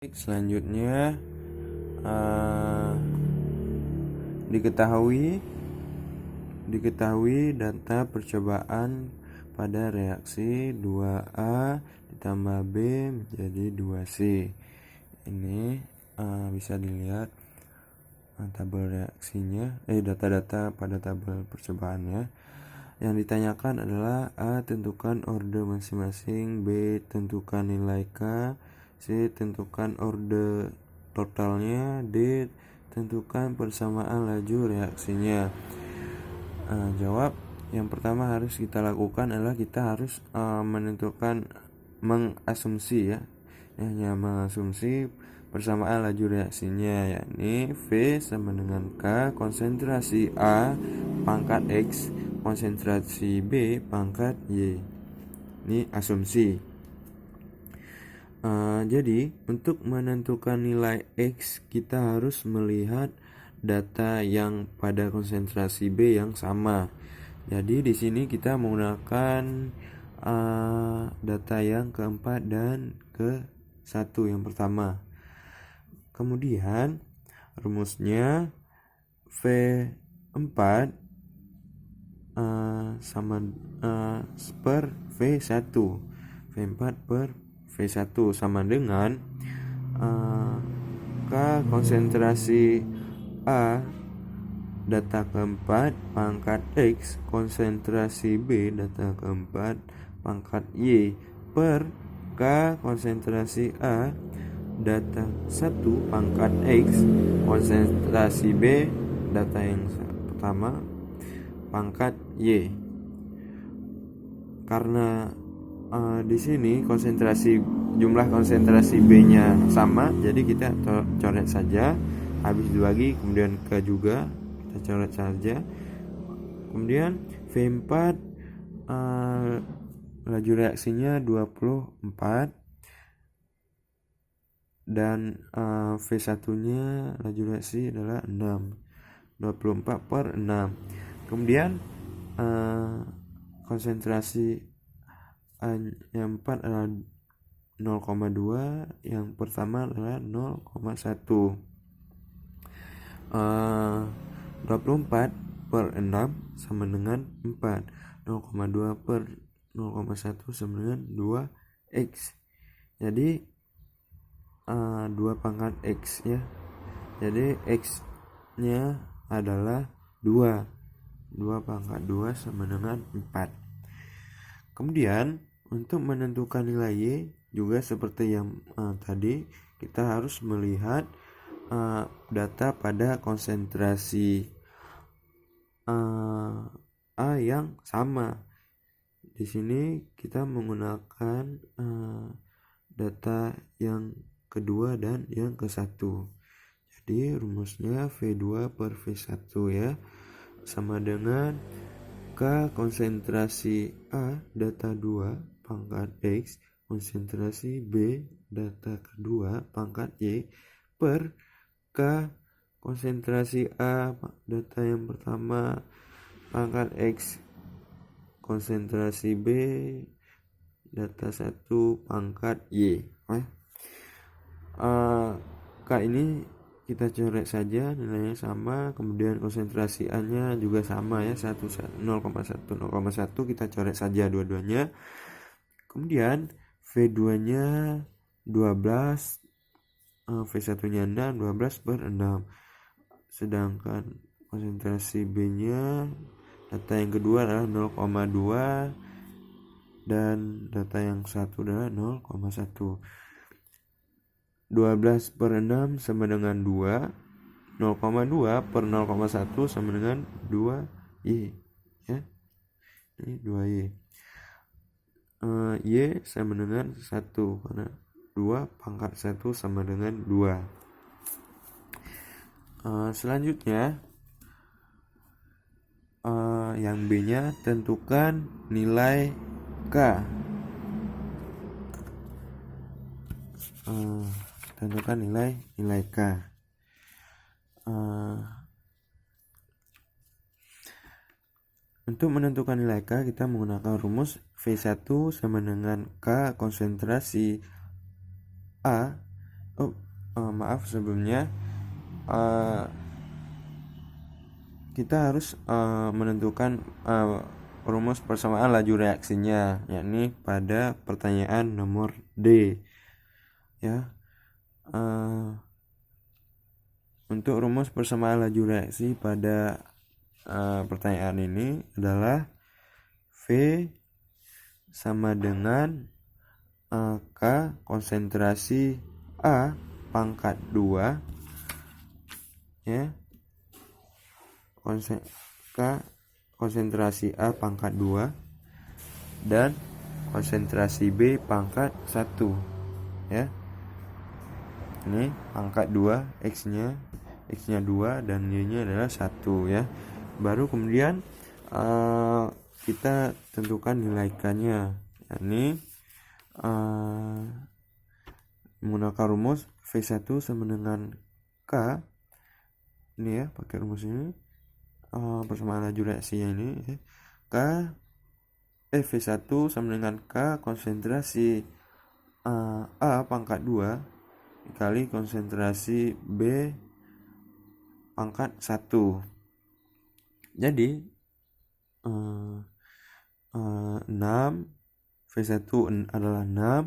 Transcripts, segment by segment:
Selanjutnya eh, diketahui data percobaan pada reaksi 2A ditambah B menjadi 2C. Ini bisa dilihat tabel reaksinya, data-data pada tabel percobaannya. Yang ditanyakan adalah A. Tentukan order masing-masing, B. Tentukan nilai K, C. Tentukan order totalnya, D. Tentukan persamaan laju reaksinya. Jawab. Yang pertama harus kita lakukan adalah kita harus mengasumsi ya. Hanya mengasumsi persamaan laju reaksinya, yakni V sama dengan K konsentrasi A pangkat X konsentrasi B pangkat Y. Ini asumsi. Jadi untuk menentukan nilai X kita harus melihat data yang pada konsentrasi B yang sama. Jadi di sini kita menggunakan data yang keempat dan ke-1 yang pertama. Kemudian rumusnya V4 sama per V1. V4 per V1 sama dengan K konsentrasi A data keempat pangkat X konsentrasi B data keempat pangkat Y per K konsentrasi A data 1 pangkat X konsentrasi B data yang pertama pangkat Y. Karena di sini jumlah konsentrasi B-nya sama, jadi kita coret saja. Habis dibagi kemudian K juga kita coret saja. Kemudian V4 laju reaksinya 24 dan V1-nya laju reaksi adalah 6. 24 per 6. Kemudian konsentrasi yang 4 adalah 0,2, yang pertama adalah 0,1. 24 per 6 sama dengan 4. 0,2 per 0,1 sama dengan 2x. Jadi 2 pangkat x ya. Jadi x nya adalah 2 pangkat 2 sama dengan 4. Kemudian untuk menentukan nilai Y juga seperti yang tadi, kita harus melihat data pada konsentrasi A yang sama. Di sini kita menggunakan data yang kedua dan yang ke-1. Jadi rumusnya V2 per V1 ya, sama dengan K konsentrasi A data 2 pangkat X konsentrasi B data kedua pangkat Y per K konsentrasi A data yang pertama pangkat X konsentrasi B data 1 pangkat Y. K ini kita coret saja, nilainya sama, kemudian konsentrasi A-nya juga sama ya, 0,1 kita coret saja dua-duanya. Kemudian V2-nya 12, V1-nya 6, 12 per 6. Sedangkan konsentrasi B-nya data yang kedua adalah 0,2 dan data yang satu adalah 0,1. 12 per 6 sama dengan 2. 0,2 per 0,1 sama dengan 2Y ya. Ini 2Y. Y sama dengan 1 karena 2 pangkat 1 sama dengan 2. Selanjutnya yang B-nya tentukan nilai K. Tentukan nilai K. Untuk menentukan nilai K kita menggunakan rumus V1 sama dengan K konsentrasi A sebelumnya kita harus menentukan rumus persamaan laju reaksinya, yakni pada pertanyaan nomor D ya. Untuk rumus persamaan laju reaksi pada pertanyaan ini adalah V sama dengan K konsentrasi A pangkat 2 ya. K konsentrasi A pangkat 2 dan konsentrasi B pangkat 1 ya. Ini pangkat 2, X-nya 2 dan Y-nya adalah 1 ya. Baru kemudian kita tentukan nilai K-nya, yakni menggunakan rumus V1 sama dengan K. Ini ya, pakai rumus ini, persamaan laju reaksinya ini K V1 sama dengan K konsentrasi A pangkat 2 dikali konsentrasi B pangkat 1. Jadi 6 V1 adalah 6,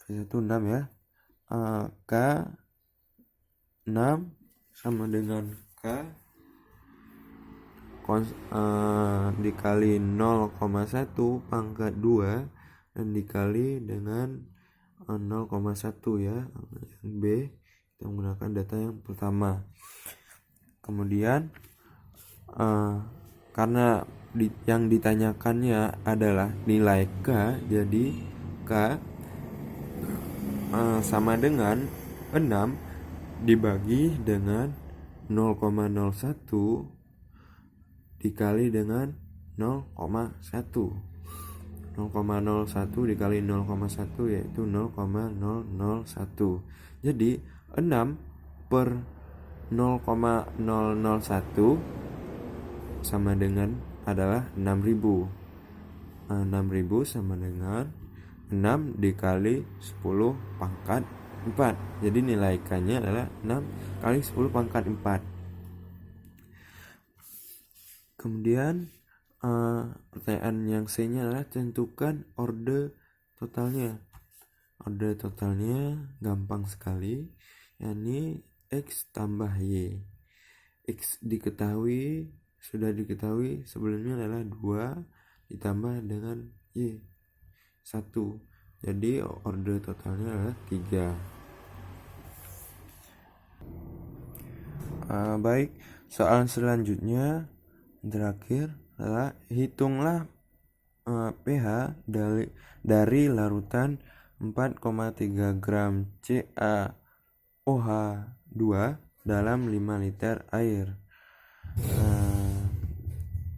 V1 6 ya. K 6 sama dengan K dikali 0,1 pangkat 2 dan dikali dengan 0,1 ya. Yang B kita menggunakan data yang pertama. Kemudian karena yang ditanyakannya adalah nilai K, jadi K sama dengan 6 dibagi dengan 0,01 dikali dengan 0,1. 0,01 dikali 0,1 yaitu 0,001. Jadi 6 per 0,001 sama dengan adalah 6.000. 6.000 sama dengan 6 dikali 10 pangkat 4. Jadi nilai K-nya adalah 6 kali 10 pangkat 4. Kemudian pertanyaan yang C-nya adalah tentukan order totalnya. Order totalnya gampang sekali, yakni X tambah Y. X sudah diketahui sebelumnya adalah 2 ditambah dengan Y 1. Jadi order totalnya adalah 3. Baik, soal selanjutnya terakhir adalah hitunglah pH dari larutan 4,3 gram CaOH2 dalam 5 liter air.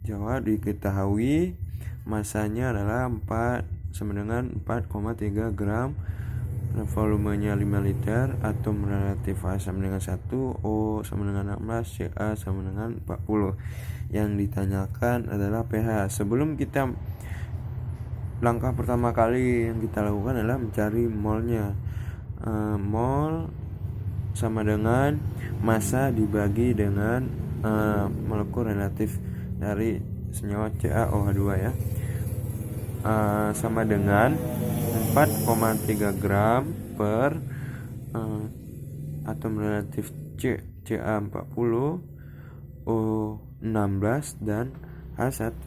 Jawab diketahui masanya adalah 4 sama dengan 4,3 gram, volumenya 5 liter, atom relatif A sama dengan 1, O sama dengan 16, Ca sama dengan 40. Yang ditanyakan adalah pH. Sebelum kita langkah pertama kali yang kita lakukan adalah mencari molnya. Mol sama dengan massa dibagi dengan molekul relatif dari senyawa CaOH2 ya. Sama dengan 4,3 gram per atom relatif Ca40, O16 dan H1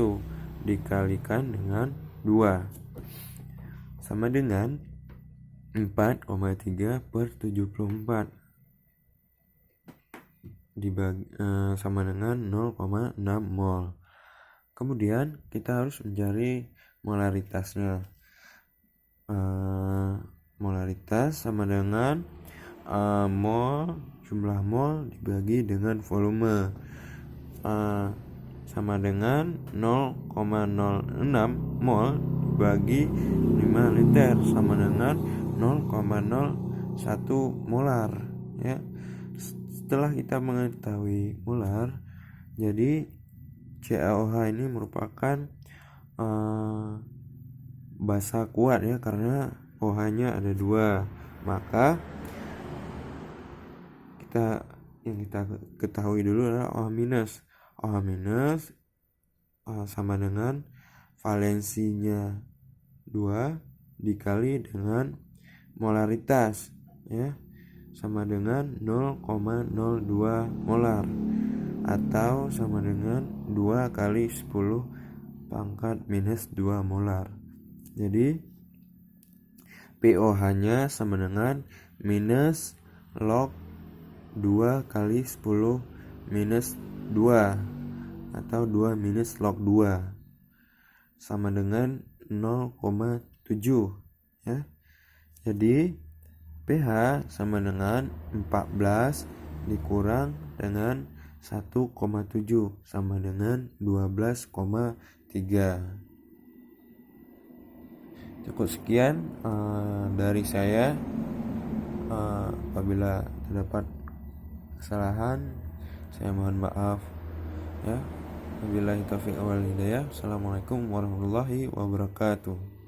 dikalikan dengan 2 sama dengan 4,3 per 74 dibagi sama dengan 0,6 mol. Kemudian kita harus mencari molaritasnya. Molaritas sama dengan jumlah mol dibagi dengan volume, sama dengan 0,06 mol dibagi 5 liter sama dengan 0,01 molar ya. Setelah kita mengetahui molar, jadi CaOH ini merupakan basa kuat ya, karena OH-nya ada 2. Maka yang kita ketahui dulu adalah OH minus. OH minus sama dengan valensinya 2 dikali dengan molaritas, ya, sama dengan 0,02 molar atau sama dengan 2 kali 10 pangkat minus 2 molar. Jadi pOH-nya sama dengan minus log 2 kali 10 minus 2 atau 2 minus log 2 sama dengan 0,7, ya. Jadi pH sama dengan 14 dikurang dengan 1,7 sama dengan 12,3. Cukup sekian dari saya. Apabila terdapat kesalahan, saya mohon maaf, ya. Wabillahi taufiq wal hidayah. Assalamualaikum warahmatullahi wabarakatuh.